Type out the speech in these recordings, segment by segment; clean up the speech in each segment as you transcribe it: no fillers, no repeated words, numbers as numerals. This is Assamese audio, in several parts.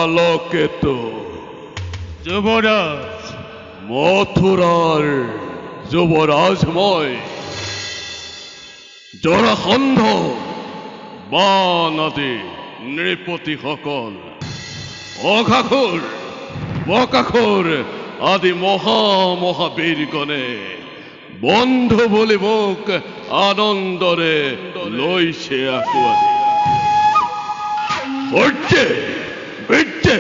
কালকেতু যুবৰাজ মথুৰাৰ যুবৰাজময় জৰাসন্ধ বানাদি নৃপতি সকল অঘাসুৰ বকাসুৰ আদি মহাবীৰগণে বন্ধু বুলি মোক আনন্দৰে লৈছে আঁকোৱালি সত্যে বিদ্যে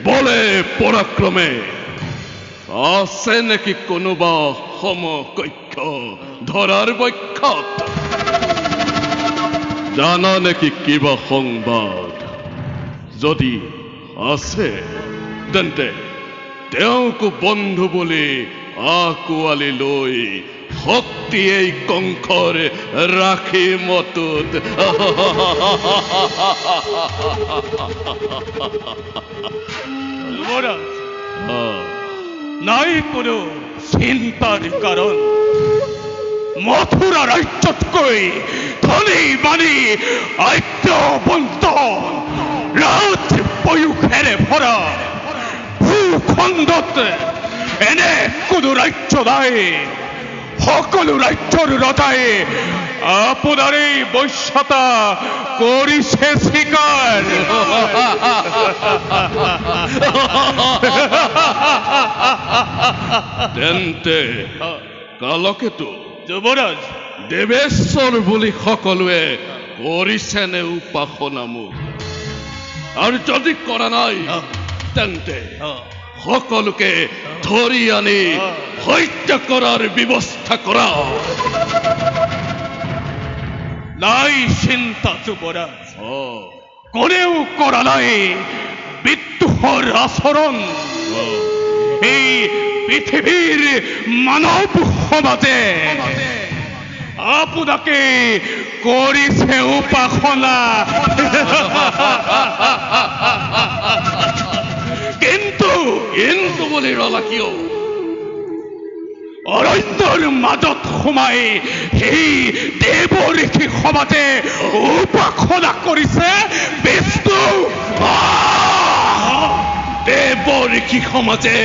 বলে পৰাক্ৰমে আছে নেকি কোনোবা সমকক্ষ ধৰাৰ বক্ষত জানা নেকি কিবা সংবাদ যদি আছে তেন্তে তেওঁকো বন্ধু বুলি আঁকোৱালি লৈ শক্তি এই কংসৰ ৰাখি মতুত যুবৰাজ নাই কোনো চিন্তাৰ কাৰণ মথুৰা ৰাজ্যতকৈ ধনী বাণী আদ্যবন্ত ৰাজ পয়োখেৰে ভৰা ভূখণ্ডত এনে কোনো ৰাজ্য নাই সকলো ৰাজ্যৰ ৰজাই আপোনাৰ এই বৈশ্যতা কৰিছে স্বীকাৰ তেন্তে কালকেতু যুবৰাজ দেৱেশ্বৰ বুলি সকলোৱে কৰিছেনে উপাসনা মোক আৰু যদি কৰা নাই তেন্তে সকলোকে ধৰি আনি হত্যা কৰাৰ ব্যৱস্থা কৰা নাই চিন্তা যুবৰাজ কোনেও কৰা নাই বিদ্ৰোহৰ আচৰণ এই পৃথিৱীৰ মানৱ সমাজে আপোনাকে কৰিছে উপাসনা কিন্তু বুলি ৰলা কিয় অৰণ্যৰ মাজত সোমাই সেই দেৱ ঋষি সমাজে উপাসনা কৰিছে বিষ্ণু দেৱ ঋষি সমাজে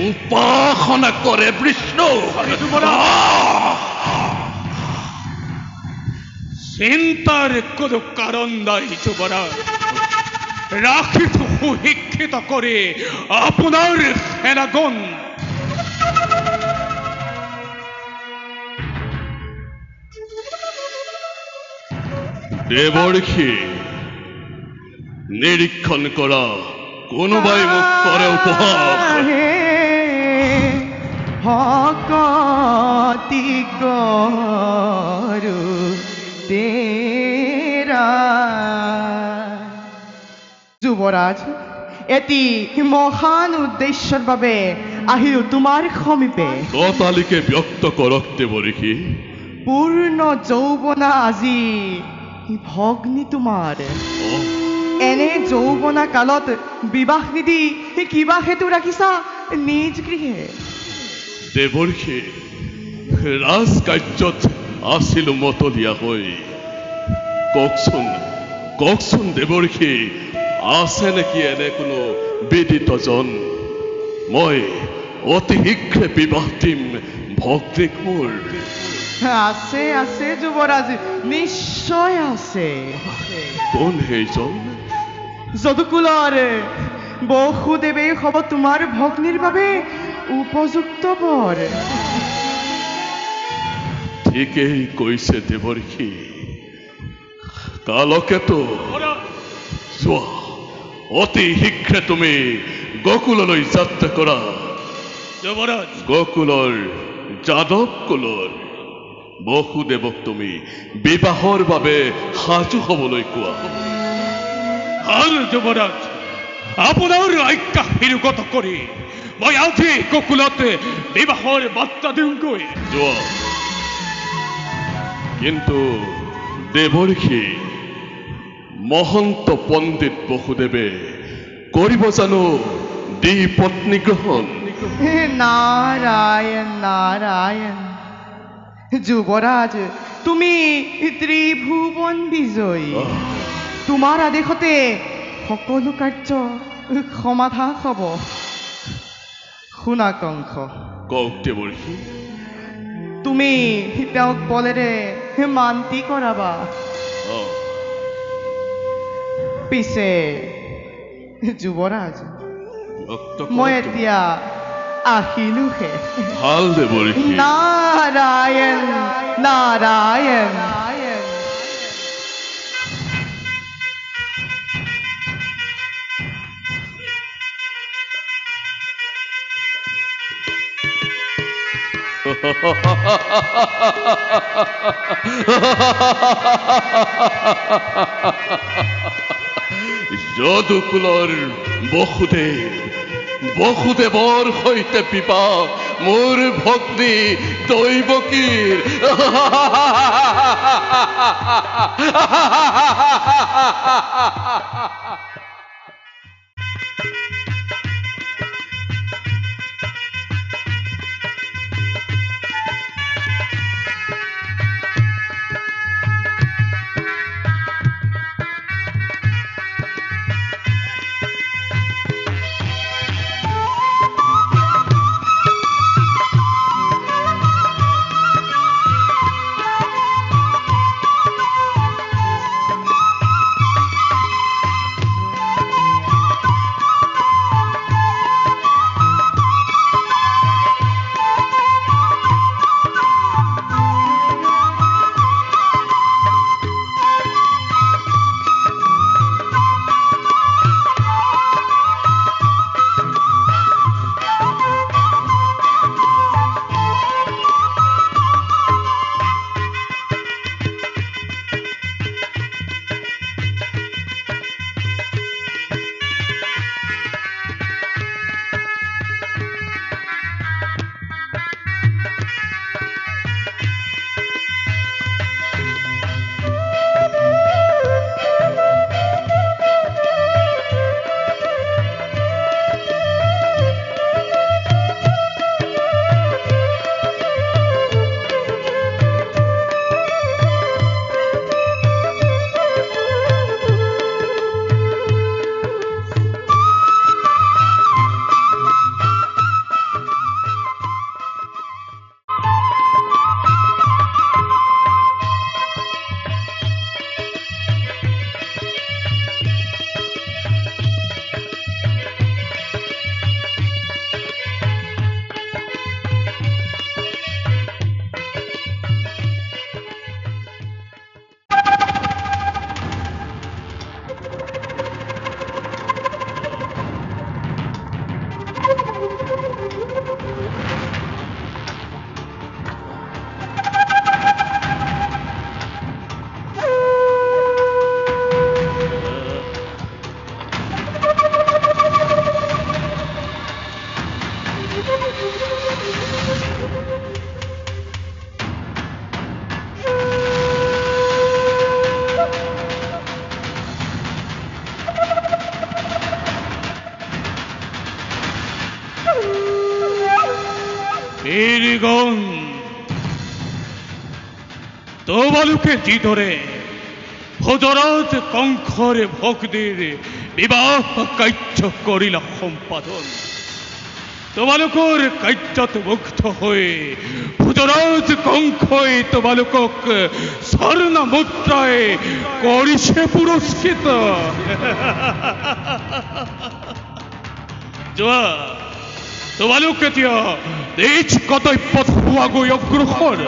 উপাসনা কৰে বিষ্ণু চিন্তাৰ কোনো কাৰণ নাই যুৱৰাজ ৰাখিছো সুশিক্ষিত কৰি আপোনাৰ সেনাগণ দেৱ ঋষি নিৰীক্ষণ কৰা কোনোবাই মোক কৰে উপহাস ভকতি গৰু তেৰা যুৱৰাজ এটি মহান উদ্দেশ্যৰ বাবে আহিলো তোমাৰ সমীপে কথালিকে ব্যক্ত কৰক দেৱ ঋষি পূৰ্ণ যৌৱনা আজি ভগ্নী তোমাৰ এনে যৌৱনা কালত বিবাহ নিদি কিবা হেতু ৰাখিছা নিজ গৃহে দেৱ ঋষি ৰাজকাৰ্যত আছিলো মতলীয়া হৈ কওকচোন দেৱ ঋষি আছে নেকি এনে কোনো বিদিতজন মই অতি শীঘ্ৰে বিবাহ দিম ভক্তিক মোৰ আছে আছে যুৱৰাজ নিশ্চয় আছে কোন সেইজন যদুকুলৰ বসুদেৱে হ'ব তোমাৰ ভগ্নীৰ বাবে উপযুক্ত বৰ ঠিকেই কৈছে দেৱ ঋষি কালকেতু যোৱা অতি শীঘ্ৰে তুমি গোকুললৈ যাত্ৰা কৰা যুৱৰাজ গোকুলৰ যাদৱ কুলৰ বসুদেৱক তুমি বিবাহৰ বাবে সাজু হ'বলৈ কোৱা আৰু যুৱৰাজ আপোনাৰ আজ্ঞা শিৰোগত কৰি মই আজি গোকুলত বিবাহৰ বাৰ্তা দিওঁগৈ যোৱা কিন্তু দেৱ ঋষি মহন্ত পণ্ডিত বসুদেৱে কৰিব জানো দি পত্নী গ্ৰহণ নাৰায়ণ নাৰায়ণ যুৱৰাজ তুমি ত্ৰিভুৱন বিজয়ী তোমাৰ আদেশতে সকলো কাৰ্য সমাধান হ'ব শুনা কংস কওক দেৱৰ্ষি তুমি তেওঁক বলেৰে মান্তি কৰাবা পিছে যুৱৰাজ মই এতিয়া আহিলোহে ভাল দেৱৰ্ষি নাৰায়ণ নাৰায়ণ যদুকুলৰ বসুদেৱৰ সৈতে বিবাহ মোৰ ভগ্নী দৈৱকীৰ বীৰগণ তোমালোকে যিদৰে ভোজৰাজ কংসৰ ভক্তিৰ বিবাহ কাৰ্য কৰিলা সম্পাদন তোমালোকৰ কাৰ্যত মুগ্ধ হৈ ভোজৰাজ কংসই তোমালোকক স্বৰ্ণ মুদ্ৰাই কৰিছে পুৰস্কৃত যোৱা তোমালোক এতিয়া নিজ কৰ্তব্যত হোৱাগৈ অগ্ৰসৰ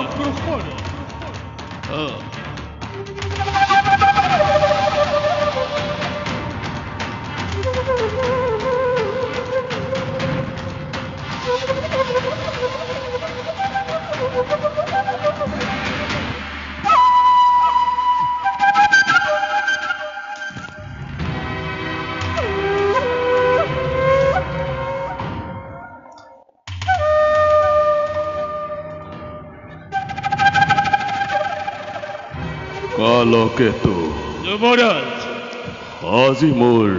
কালকেতু যুৱৰাজ আজি মোৰ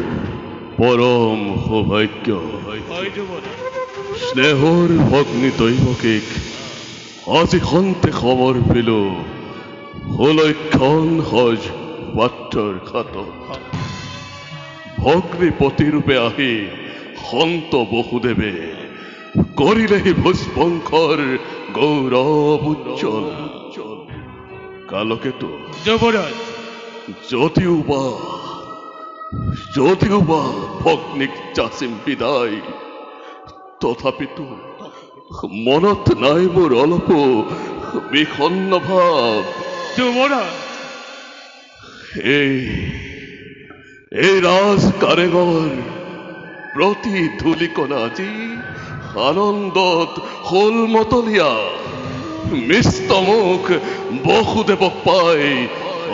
পৰম সৌভাগ্য হয় যুৱৰাজ স্নেহৰ ভগ্নী দৈৱকীক আজি সন্তে খবৰ পেলো সুলক্ষণ সজ পাত্ৰৰ খাতত ভগ্নীপতিরূপে আহি হন্ত বহুদেবে করিলে ভস্মঙ্কর গৌরব উজ্জ্বল কালকেতু যুবরাজ যদিও বা ভগ্নিক চাচিম বিদায় তথাপি তো মনত নাই মোৰ অলপ বিষণ্ণ ভাৱ যুবৰাজ এই ৰাজ কাৰেঙৰ প্ৰতি ধূলিকণা আজি আনন্দত হল মতলীয়া মিষ্টমুখ বসুদেৱক পাই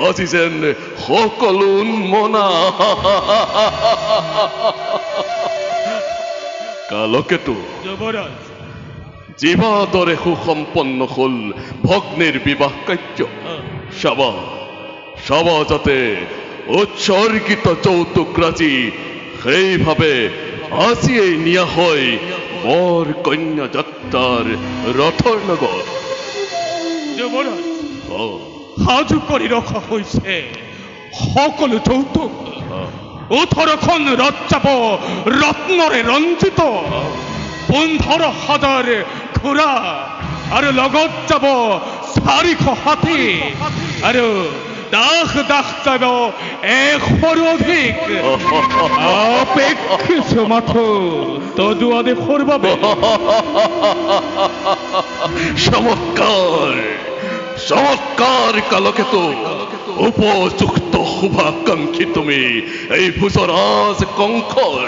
আজি যেন সকলো উন্মনা কালকেতু যুবৰাজ জীৱাদৰে সুসম্পন্ন হল ভগ্নীৰ বিবাহ কাৰ্য সভা যাতে উৎসৰ্গিত যৌতুকৰাজি সেইভাৱে আজিয়েই নিয়া হয় বৰ কন্যা যাত্ৰাৰ ৰথৰ লগত যুবৰাজ সাজু কৰি ৰখা হৈছে সকলো যৌতুক 18খন ৰথ যাব ৰত্নৰে ৰঞ্জিত 15,000 ঘোঁৰা আৰু লগত যাব 400 হাতী আৰু দাস যাব 100ৰো অধিক অপেক্ষিত মাথো তদুৱা দেশৰ বাবে চমৎকাৰ কালকেতু উপযুক্ত শুভাকাংক্ষী তুমি এই ভোজৰাজ কংসৰ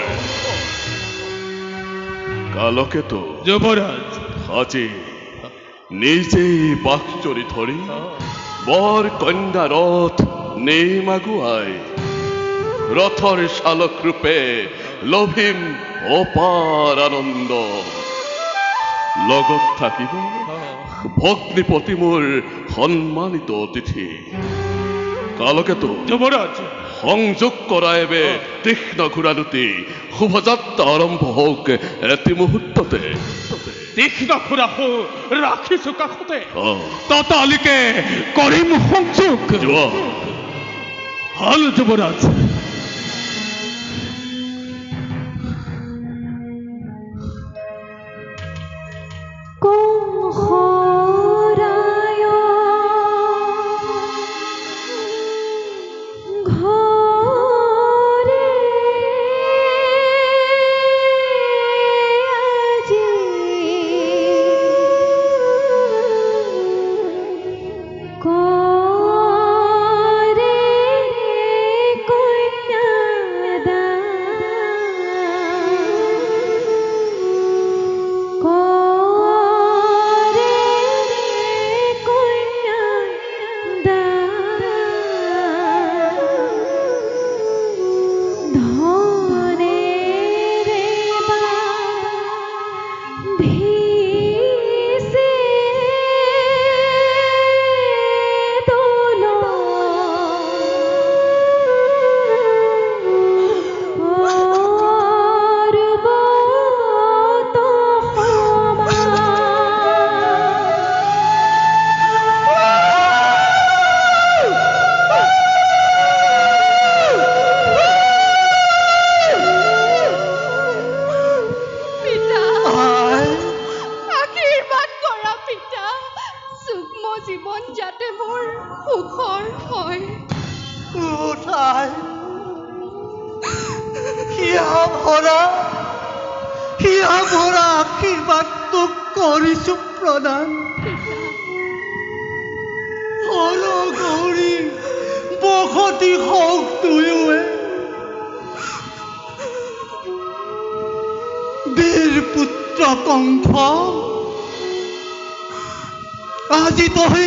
কালকেতু যুবৰাজ আজি নিজে বাকচৰি ধৰি বৰ কন্যা ৰথ নেমাগুৱাই ৰথৰ চালক ৰূপে লভিম অপাৰ আনন্দ লগত থাকিব ভগ্নীপতি মোৰ সন্মানিত অতিথি কালকেতু যুবৰাজ সংযোগ কৰাইবে তীক্ষ্ণ ঘোঁৰাদুটি শুভযাত্ৰা আৰম্ভ হওক এটি মুহূৰ্ততে তীক্ষ্ণ ঘোঁৰা ৰাখিছো কাষতে ততালিকে কৰিম সংযোগ যোৱা হল যুবৰাজ আশীৰ্বাদ তোক কৰিছো প্ৰদান হল গৌৰী বসতি হওক তুয়ুৱে বীৰ পুত্ৰ কংস আজি তই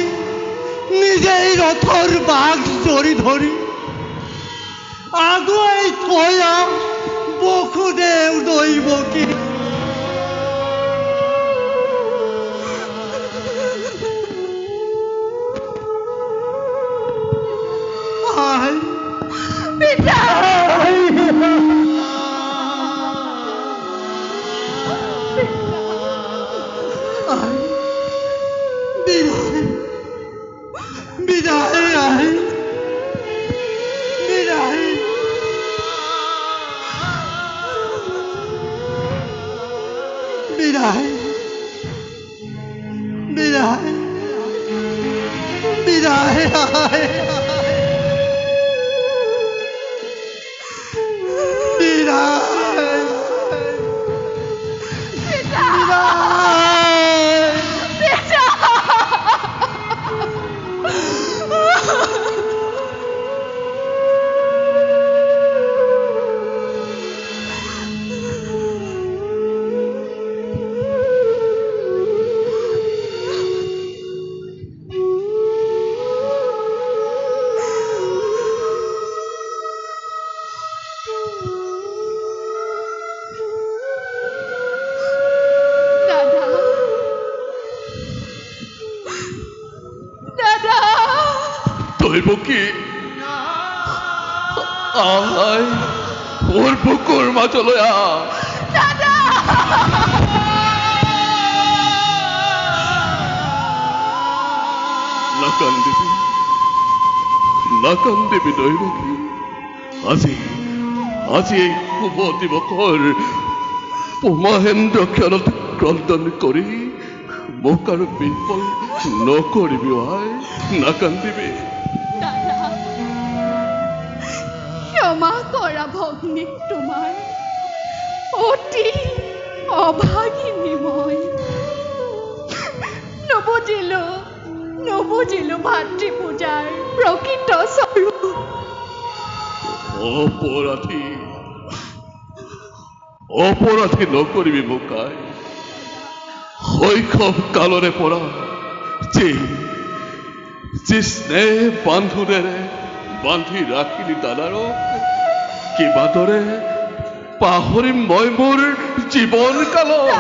নিজেই ৰথৰ বাঘ জৰি ধৰি আগুৱাই থৈ বসুদেৱ দৈৱকী বিদায় বিদায় বিদায় বিদায় দৈবকী আয় ওৰ বুকুৰ মাঝে লয়া না কান্দিবি দৈবকী আজি আজি এই শুভ দিৱসৰ মহেন্দ্ৰ ক্ষণত ক্ৰন্দন কৰি মোক আৰু বিফল নকৰিবি আই না কান্দিবি ক্ষমা কৰা ভগ্নী তোমাৰ অতি অভাগিনী মই নুবুজিলো ভাতৃ পূজাৰ প্ৰকৃত স্বৰূপ অপৰাধী নকৰিবি মোক আই শৈশৱ কালৰে পৰা যি স্নেহ বান্ধোনেৰে বান্ধি ৰাখিলি দাদাৰক কিবাদৰে পাহৰিম মই মোৰ জীৱন কালত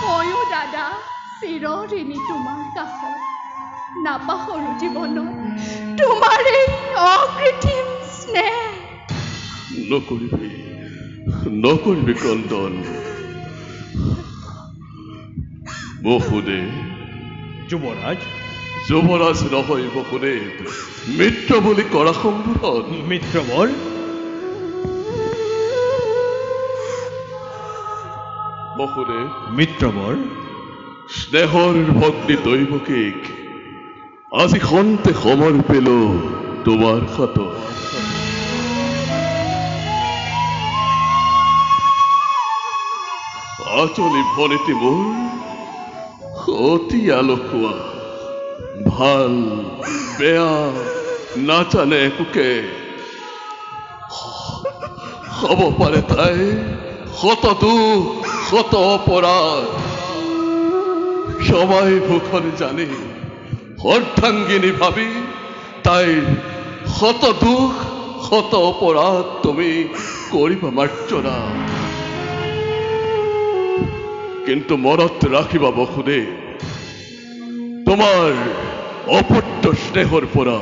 ময়ো দাদা চিৰঋণী তোমাৰ কাষত নাপাহৰো জীৱনত তোমাৰ এই অকৃত্ৰিম স্নেহ নকৰিবি ক্ৰন্দন বসুদেৱ যুৱৰাজ নহয় বসুদেৱ মিত্ৰ বুলি কৰা সম্বোধন মিত্ৰবৰ বসুদেৱ মিত্ৰবৰ স্নেহৰ ভগ্নী দৈবকীক আজি খন্তে সমৰ্পিল তোমাৰ হাতত আচলি ভনীতি মোৰ অতি আলসুৱা ভাল বেয়া নাজানে একোকে হ'ব পাৰে তাই শত দুখ শত অপৰাধ ক্ষমাই ভূষণ জানি অৰ্ধাংগিনী ভাবি তাইৰ শত দুখ শত অপৰাধ তুমি কৰিবা মাৰ্জনা কিন্তু মনত ৰাখিবা বসুদেৱ তোমাৰ অপূৰ্ব স্নেহৰ পৰা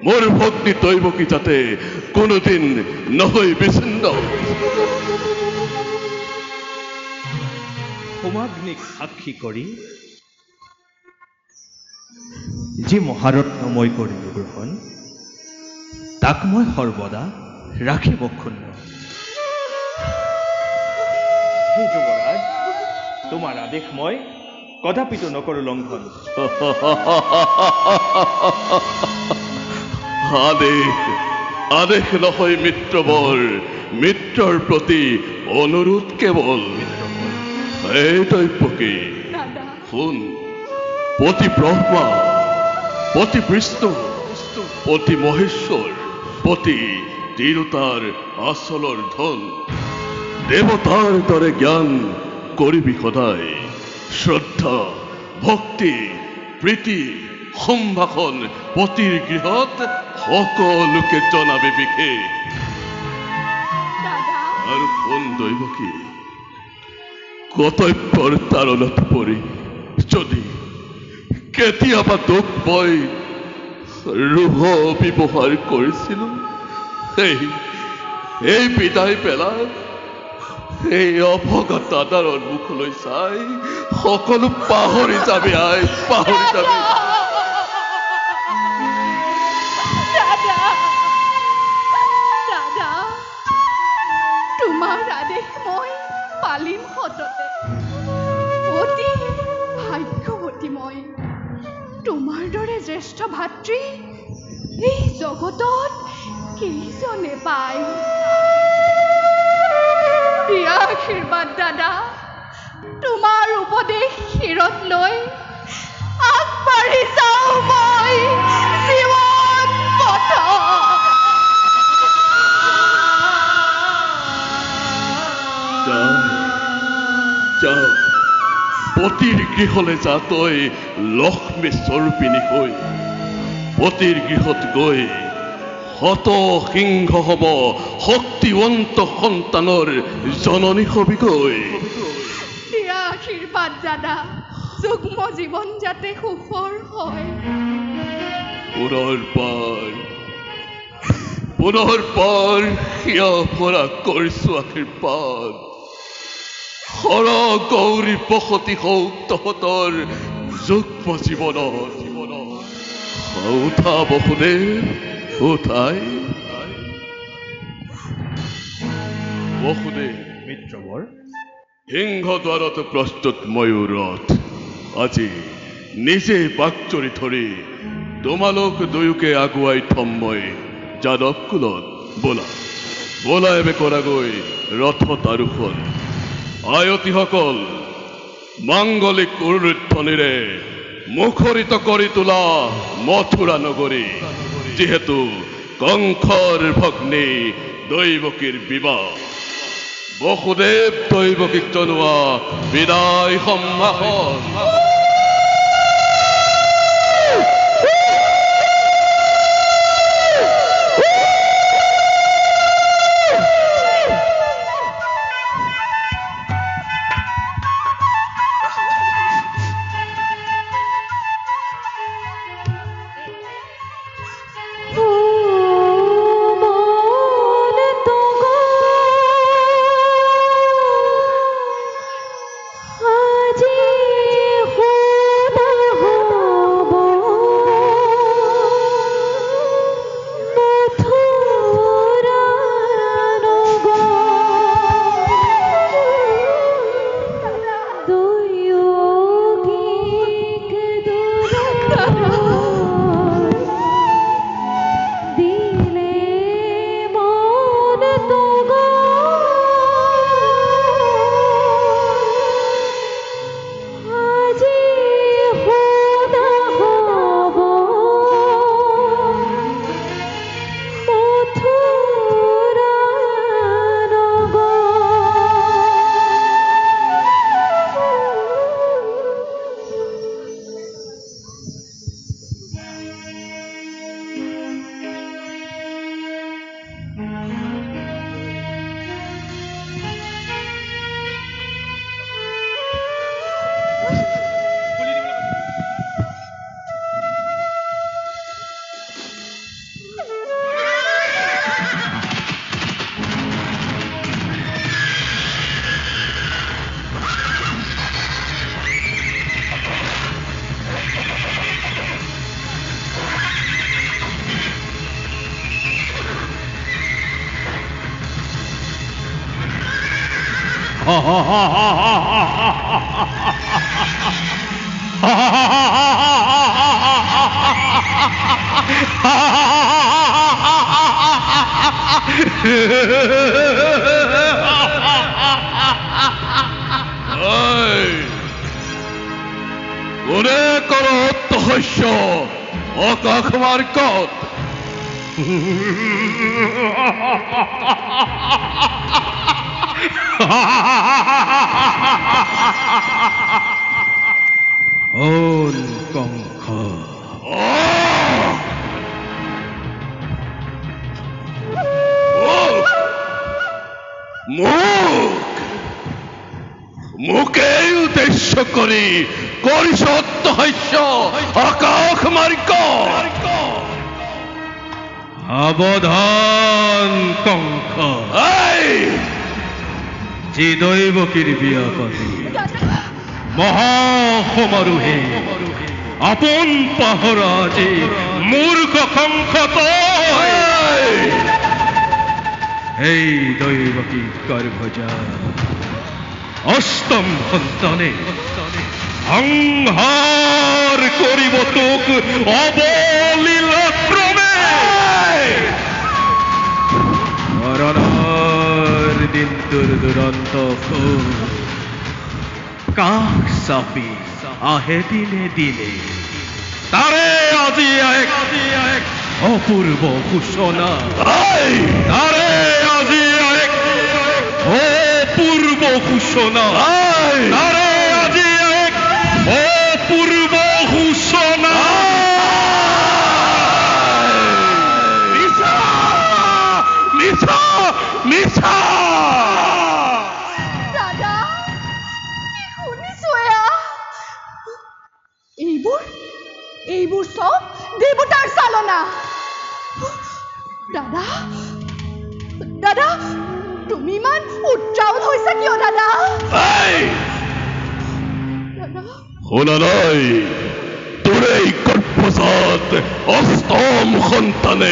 মোৰ ভগ্নী দৈবকী যাতে কোনোদিন নহয় বিচ্ছিন্ন হোমাগ্নিক সাক্ষী কৰি যি মহাৰত্ন মই কৰিলো গ্ৰহণ তাক মই সৰ্বদা ৰাখিব ক্ষুণ্ণ হে যুৱৰাজ তোমাৰ আদেশ মই কদাপিতো নকৰো লংঘন আদেশ নহয় মিত্ৰবৰ মিত্ৰৰ প্ৰতি অনুৰোধ কেৱল এই দৈবকী শুন পতি ব্ৰহ্মা পতি বিষ্ণু পতি মহেশ্বৰ পতি তিৰোতাৰ আচলৰ ধন দেৱতাৰ দৰে জ্ঞান কৰিবি সদায় শ্ৰদ্ধা ভক্তি প্ৰীতি সম্ভাষণ পতিৰ গৃহত সকলোকে জনাবি বিশেষ আৰু কোন দৈবকী কৰ্তব্যৰ তাৰণত পৰি যদি কেতিয়াবা দুখ মই ৰোহ ব্যৱহাৰ কৰিছিলো এই বিদায় পেলাই এই অভগত দাদাৰৰ মুখলৈ চাই সকলো পাহৰি যাবি আই পাহৰি যাবি তোমাৰ আদেশ মই পালিম সততে। অতি ভাগ্যৱতী মই। তোমাৰ দৰে জ্যেষ্ঠ ভাতৃ এই জগতত কেইজনে পায়। দিয়া আশীৰ্বাদ দাদা, তোমাৰ উপদেশ শিৰত লৈ আগবাঢ়ি যাওঁ মই জীৱন পথত। যা পতিৰ গৃহলৈ যা তই লক্ষ্মী স্বৰূপিনী হৈ। পতিৰ গৃহত গৈ শত সিংহ হব শক্তিৱন্ত সন্তানৰ জননী হবিগৈ। দিয়া আশীৰ্বাদ দাদা, যুগ্ম জীৱন যাতে সুখৰ হয়। পুনৰবাৰ সিয়া ভৰা কৰিছো আশীৰ্বাদ। হৰ গৌৰী বসতি হওক তহঁতৰ যুগ্ম জীৱনৰ। উঠা বসুদেৱ, উঠাই। বসুদেৱ, মিত্ৰবৰ, সিংহদ্বাৰত প্ৰস্তুত ময়ূৰত আজি নিজে বাকচৰি ধৰি তোমালোক দুয়োকে আগুৱাই থম মই যাদৱ কুলত। বোলা এবে কৰাগৈ ৰথত আৰোহণ। আয়তীসকল মাংগলিক উৰুধ্বনিৰে মুখৰিত কৰি তোলা মথুৰা নগৰী। যিহেতু কংসৰ ভগ্নী দৈৱকীৰ বিবাহ। বসুদেৱ দৈৱকীক জনোৱা বিদায় সম্ভাষণ। কোনে করো তহস্য অকাশ মার্গত ওল কংস মুখে উদ্দেশ্য করি করিস অত্যহস্য আকাশ মার্গ সাবধান কংস যে দৈবকীর বিয়া পাতি মহাসমারোহে আপন পাহরা যে মূর্খ কংস সেই দৈবকী গর্ভজা অষ্টম সন্তানে সংহার করিব তোক অবলীলাক্রমে মৰণৰ দিন দুৰন্ত কাষ চাপি আহে দিনে দিনে তাৰে আজি এক অপূৰ্ব ঘোষণা তাৰে আজি এক অপূৰ্ব ঘোষণা তাৰে আজি এক অপূৰ্ব ঘোষণা মিছা মিছা দাদা কি শুনিছো এয়া এইবোৰ সব দেৱতাৰ চালনা দাদা দাদা তুমি ইমান উত্ৰাৱল হৈছা কিয় দাদা দাদা শুনা নাই তোৰ এই গৰ্ভজাত অষ্টম সন্তানে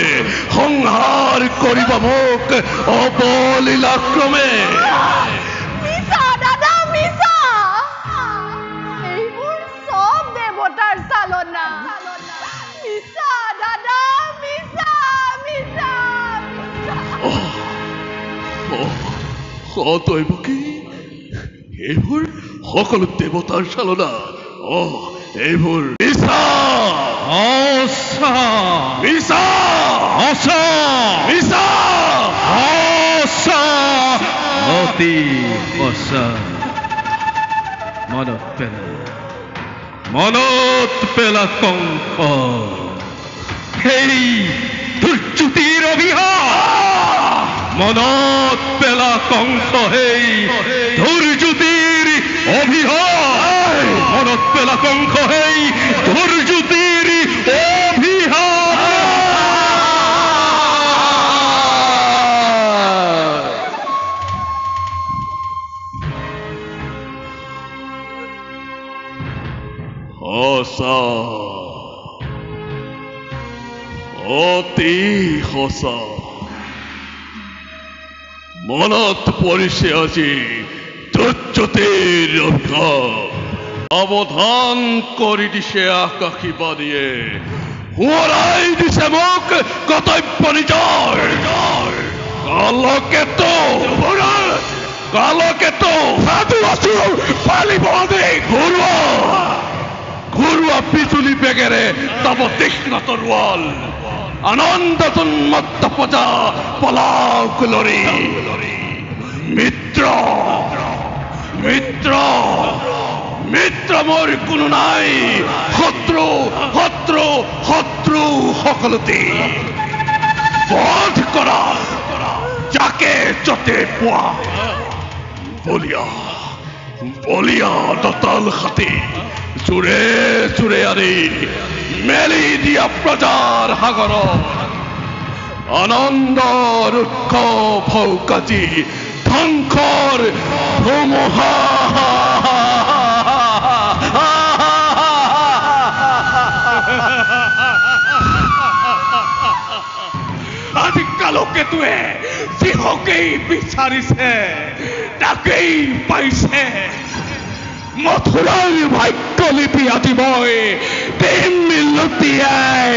সংহাৰ কৰিব মোক অবলীলাক্ৰমে মিছা দাদা মিছা এইবোৰ সব দেৱতাৰ চালনা মিছা দাদা মিছা মিছা দৈবকী এইবোৰ সকলো দেৱতাৰ চালনা এইবোৰ মিছা আশা মিছা আশা মিছা আশা অতি আশা মনত পেলা কংস সেই দুৰ্যুতিৰ অভিশাপ মনত পেলা কংস সেই দুৰ্যুতিৰ অভিশাপ মনত পেলা কংস সেই দুৰ্যুতিৰ অভিশাপ সঁচা অতি সঁচা মনত পৰিছে আজি দুৰ্যুতিৰ অভিশাপ সাৱধান কৰি দিছে আকাশী বাণীয়ে সোঁৱৰাই দিছে মোক কৰ্তব্য নিজৰ কালকেতো সাধু আছো পালিব ঘৰুৱা বিজুলী বেগেৰে তব তীক্ষ্ণ তৰোৱাল আনন্দ উন্মত্ত প্ৰজা পলাও কুলৰি মিত্ৰ মিত্ৰ মিত্ৰ মোৰ কোনো নাই শত্ৰু সকলোতে বধ কৰা যাকে যতে পোৱা বলিয়া দতাল হাতী জোৰে জোৰে আনি মেলি দিয়া প্ৰজাৰ সাগৰত আনন্দৰ উৎসৱ হওক আজি ধ্বংসৰ ধুমুহা আজি কালকেতুৱে যিহকেই বিচাৰিছে তাকেই পাইছে মথুৰাৰ ভাগ্য লিপি আজি মই দিম লুটিয়াই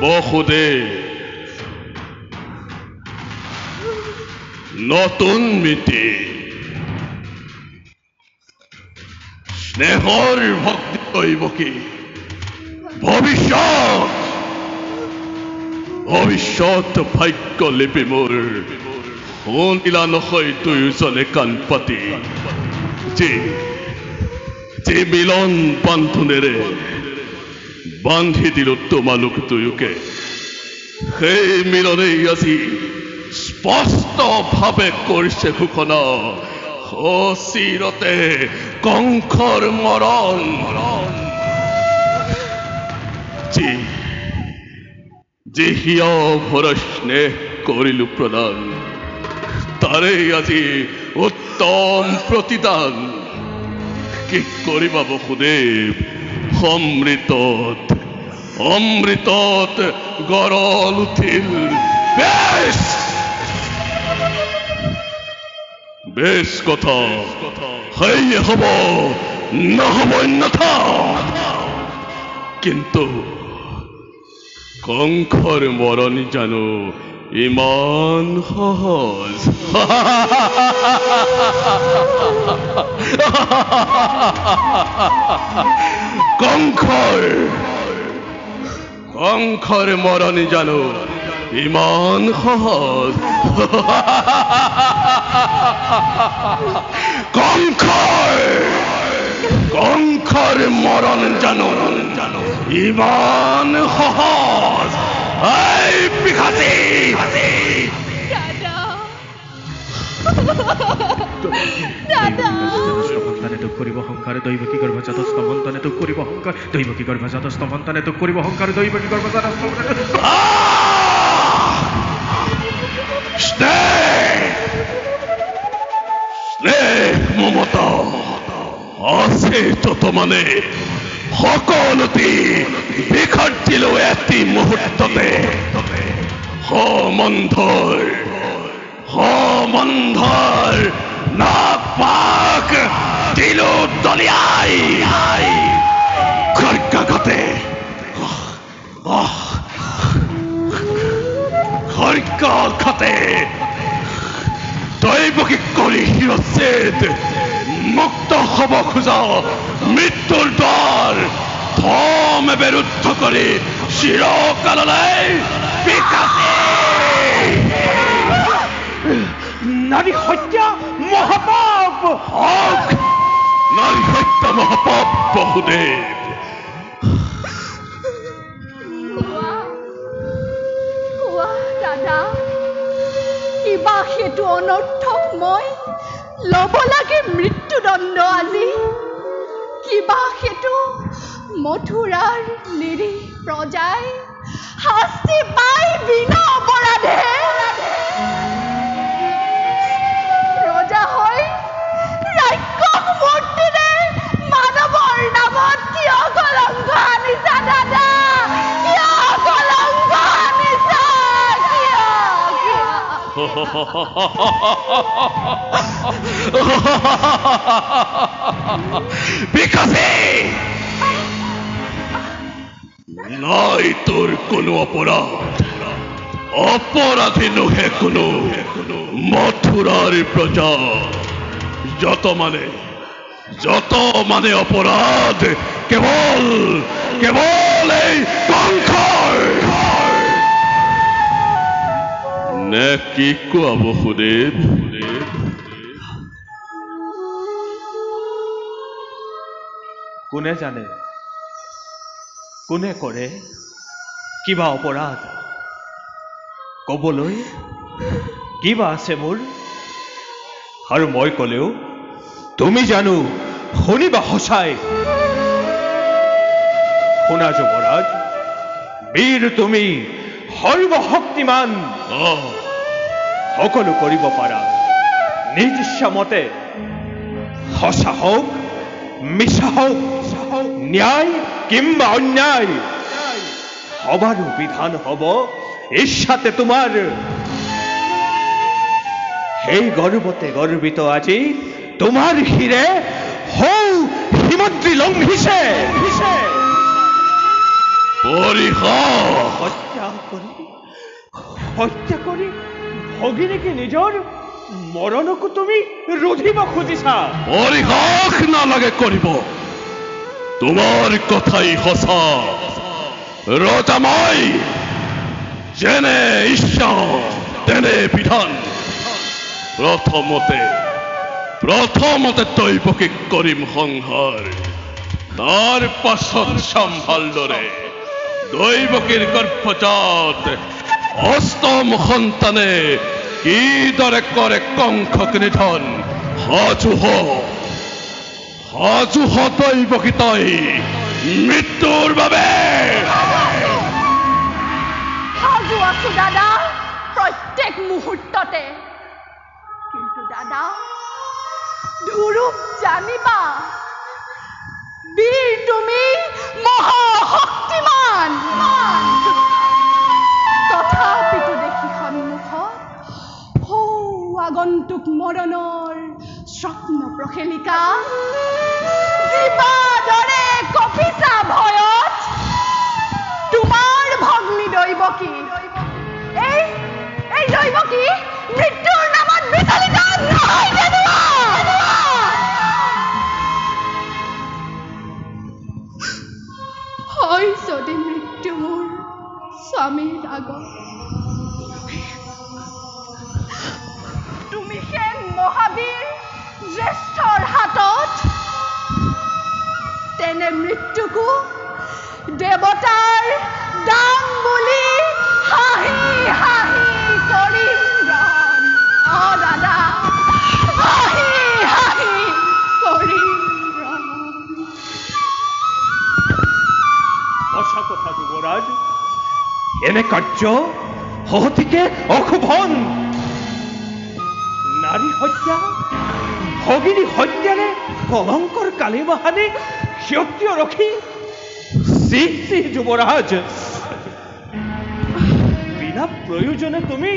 বসুদেৱ নতুন মিতি স্নেহৰ ভক্তি কৰিব কি ভৱিষ্যত ভাগ্য লিপি মোৰ শুনিলা নহয় দুয়োজনে কাণ পাতি যে মিলন বান্ধোনেৰে বান্ধি দিলো তোমালোক দুয়োকে সেই মিলনেই আজি স্পষ্টভাৱে কৰিছে ঘোষণা অচিৰতে কংসৰ মৰণ যে হিয়া ভরা স্নেহ করিলু প্রদান, তারে আজি উত্তম প্রতিদান। কি করিবা বসুদেব, অমৃতত গরল উঠিল। বেশ কথা, হাই হব নহব অন্যথা। কিন্তু কংখর মরণ জানো ইমান সহজ। কংখর মরণ জানো ইমান সহজ। কংখর মরণ জানো ইমান সহজ। এই পিখাচি, দাদা সন্তানে দুখ করিব অহংকার, দৈবকী গর্ভজাত স্তমন্তনে দুখ করিব অহংকার, দৈবকী গর্ভজাত স্তমন্তনে দুখ করিব অহংকার, দৈবকী গর্ভজাত স্তমন্তনে। স্নেহ মমতা আছে যত মানে সকলতি বিখর্জিল এটি মুহূর্ততে। মন্ধর নাক পাক দিল দলিয়াই। খড়কাঘাতে দৈবকী কৰি শিৰচ্ছেদ মুক্ত হব খোজা মৃত্যুৰ দ্বাৰ ধমে ৰুদ্ধ কৰি চিৰকাললৈ বিকাশে। নাৰী হত্যা মহাপাপ। নাৰী হত্যা মহাপাপ বহুদেৱ। দাদা, কিবা সেইটো অনৰ্থক মই ল'ব লাগে মৃত্যুদণ্ড আজি। কিবা সেইটো মথুৰাৰ নিৰীহ প্ৰজাই শাস্তি পাই বিনা অপৰাধে। ৰজা হৈ ৰাক্ষস মূৰ্তিৰে মানৱৰ নামত কিয় কলংক আনিছা দাদা? কিয় কলংক আনিছা? বিকাশে নাই তোর কোনো অপরাধী নহে কোনো মথুরার প্রজা। যত মানে অপরাধ কেবল এই কংখৰ। নে কি কোৱা বসুদেৱ? কোনে জানে, কোনে কৰে কিবা অপৰাধ? কবলৈ কিবা আছে মোৰ? আৰু মই কলেও তুমি জানো শুনিবা সঁচাই? শুনা যুৱৰাজ, বীৰ তুমি, সৰ্বশক্তিমান, সকলো কৰিব পাৰা নিজ ইচ্ছামতে। সঁচা হওক মিছা হওক, ন্যায় কিংবা অন্যায়, সবাৰো বিধান হব ইচ্ছাতে তোমাৰ। সেই গৰ্বতে গৰ্বিত আজি তোমাৰ শিৰে হৌ হিমদ্ৰী লংঘিছে। হত্যা কৰি ভগিনীকে নিজৰ মৰণকো তুমি ৰুধিব খুজিছা। পৰিহাস নালাগে কৰিব, তোমাৰ কথাই সঁচা। ৰজা মই, যেনে ইচ্ছা তেনে বিধান। প্ৰথমতে দৈবকীক কৰিম সংহাৰ, তাৰ পাছত চাম ভালদৰে দৈবকীৰ গৰ্ভজাত অষ্টম সন্তানে কিদৰে কৰে কংখক নিধন। সাজু হ দৈবকী তই, মৃত্যুৰ বাবে সাজু আছো দাদা প্ৰত্যেক মুহূৰ্ততে কিন্তু দাদা ধুৰুপ জানিবা বীৰ তুমি মহাশক্তিমান তথাপিতো দেখি সন্মুখত হৌ আগন্তুক মৰণৰ স্বপ্ন প্ৰখেলিকা জীৱাদৰে কপিছা ভয়ত তোমাৰ ভগ্নী দৈৱকী এই দৈৱকী মৃত্যুৰ নামত বিচলিত নহয় জানো হয় যদি মৃত্যু মোৰ স্বামীৰ আগত তুমি সেই মহাবীৰ জ্যেষ্ঠৰ হাতত তেনে মৃত্যুকো দেৱতাৰ দান বুলি হাঁহি হাঁহি কৰিম গ্ৰহণ দাদা হাঁহি হাঁহি কৰিম গ্ৰহণ সঁচা কথা যুৱৰাজ এনে কাৰ্য অতিকে অশোভন নাৰী হত্যা ভগিনী হত্যাৰে কলংকৰ কালিমাহানি ক্ষত্ৰিয় ৰখি শ্ৰী শ্ৰী যুৱৰাজ বিনা প্ৰয়োজনে তুমি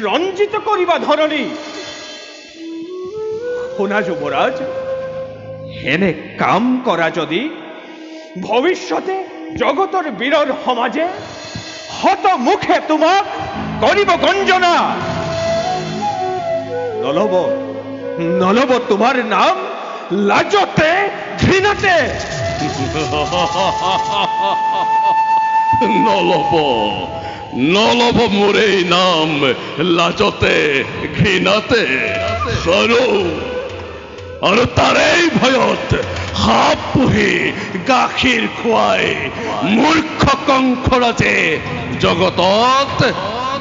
ৰঞ্জিত কৰিবা ধৰণী শুনা যুৱৰাজ এনে কাম কৰা যদি ভৱিষ্যতে জগতৰ বীৰৰ সমাজে হতমুখে তোমাক কৰিব গঞ্জনা নলব তোমাৰ নাম লাজতে ঘৃণাতে নলব মোৰ এই নাম লাজতে ঘৃণাতে আৰু তাৰেই ভয়ত সাপ পুহি গাখীৰ খুৱাই মূৰ্খ কংসৰাজে জগতত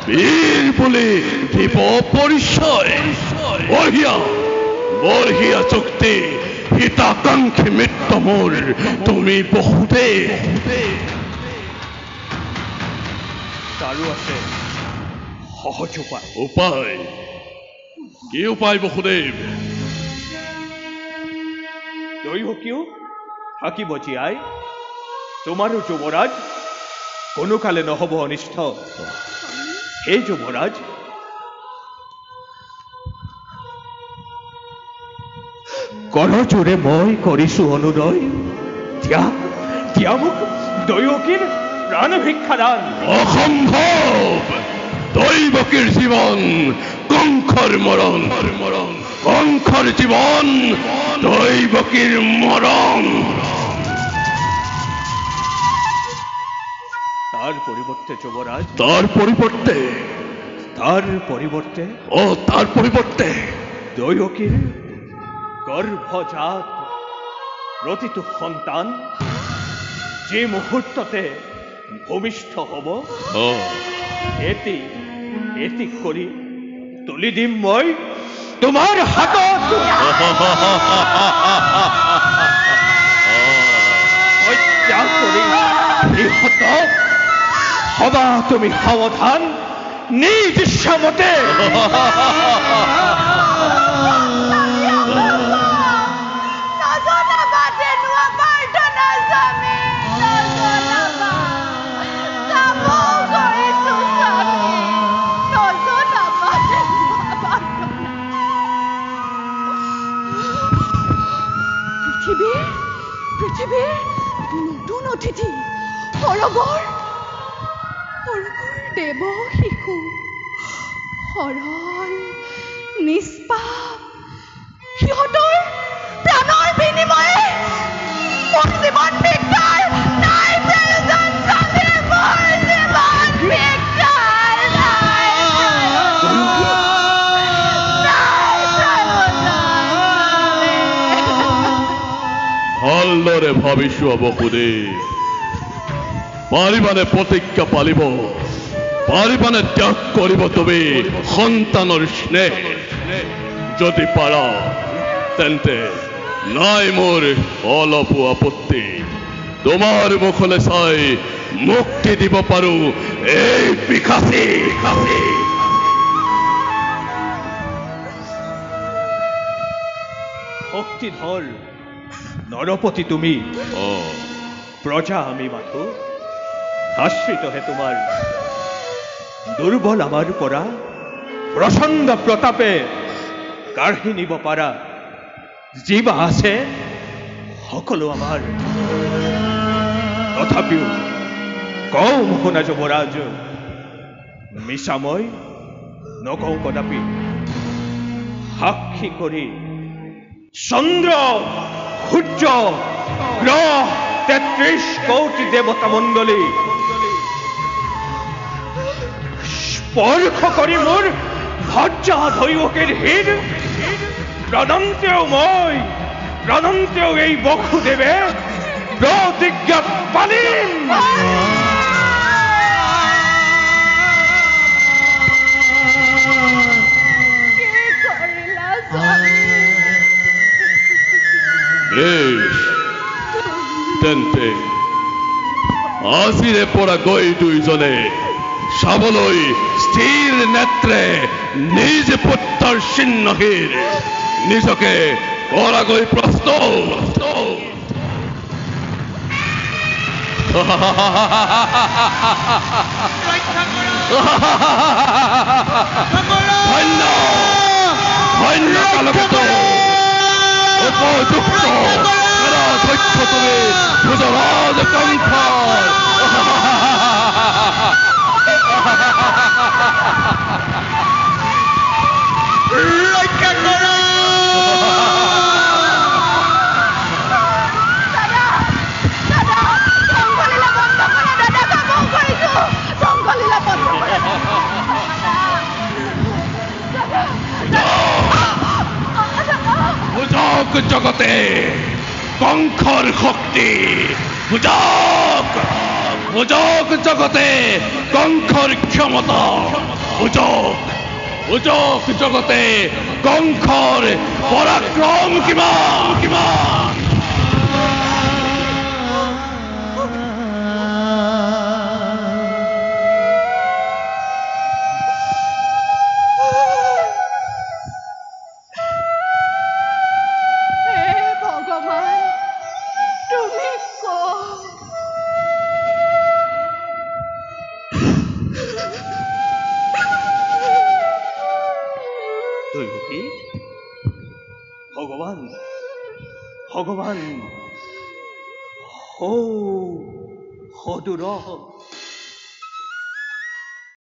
বীৰ বুলি দিব পৰিচয় বঢ়িয়া চুক্তি হিতাকাংক্ষী মিত্ৰ মোৰ তুমি বহুতে তাৰো আছে সহজ উপায় কি উপায় বসুদেৱ দৈৱকীও থাকিব জীয়াই তোমাৰো যুৱৰাজ কোনো কালে নহব অনিষ্ট হে যুৱৰাজ কৰজোৰে মই কৰিছো অনুদয় দিয়া মোক দৈৱকীৰ প্ৰাণ ভিক্ষাদান অসম্ভৱ দৈৱকীৰ জীৱন কংসৰ মৰণ কংসৰ জীৱন দৈৱকীৰ মৰণ তাৰ পৰিৱৰ্তে যুৱৰাজ তাৰ পৰিৱৰ্তে দৈৱকীৰ গৰ্ভজাত প্ৰতিটো সন্তান যে মুহূৰ্ততে ভূমিষ্ঠ হ'ব এটি কৰি তুলি দিম মই তোমাৰ হাতত হত্যা কৰি বৃহৎ হবা তুমি সাৱধান নিজ ইচ্ছামতে পৃথিৱীৰ নতুন অতিথি সৰগৰ দেৱ শিশু সৰল নিষ্পাপ সিহঁতৰ প্ৰাণৰ বিনিময়ে মোৰ জীৱন ভিক্ষাৰ নাই প্ৰয়োজন স্বামী মোৰ জীৱন ভিক্ষাৰ নাই ভালদৰে ভাবিছো বসুদেৱ পাৰিবানে প্ৰতিজ্ঞা পালিব পাৰিবানে ত্যাগ কৰিব তুমি সন্তানৰ স্নেহ যদি পাৰা তেন্তে নাই মোৰ অলপো আপত্তি তোমাৰ মুখলৈ চাই মুক্তি দিব পাৰো এই পিশাচি। শক্তিধৰ নৰপতি তুমি, প্ৰজা আমি মাথো, আশ্ৰিত হে তোমাৰ। দুৰ্বল আমাৰ পৰা প্ৰচণ্ড প্ৰতাপে কাঢ়ি নিব পাৰা জীৱা আছে সকলো আমাৰ। তথাপিও কওঁ শুনা যুৱৰাজ, মিছা মই নকওঁ কদাপি। সাক্ষী কৰি চন্দ্ৰ সূৰ্য গ্ৰহ ৩৩ কোটি দেৱতা মণ্ডলী স্পৰ্শ কৰি মোৰ ভজ্জা দৈৱকীৰ হীৰ প্ৰণন্তেও এই বসুদেৱে প্ৰতিজ্ঞা পালিম। বেশ, তেন্তে আজিৰে পৰা গৈ দুইজনে চাবলৈ স্থিৰ নেত্ৰে নিজ পুত্ৰৰ চিহ্নহীৰ নিজকে কৰাগৈ প্ৰস্তুত। ধন্য ধন্য কালগত উপযুক্ত ধৈৰ্য তুমি ভুজৰাজ কংসৰ। ৰক্ষা কৰা। বুজক জগতে কংসৰ শক্তি, বুজক জগতে কংসৰ ক্ষমতা, বুজক জগতে কংসৰ পৰাক্ৰম কিমান। ভগৱান সদূৰ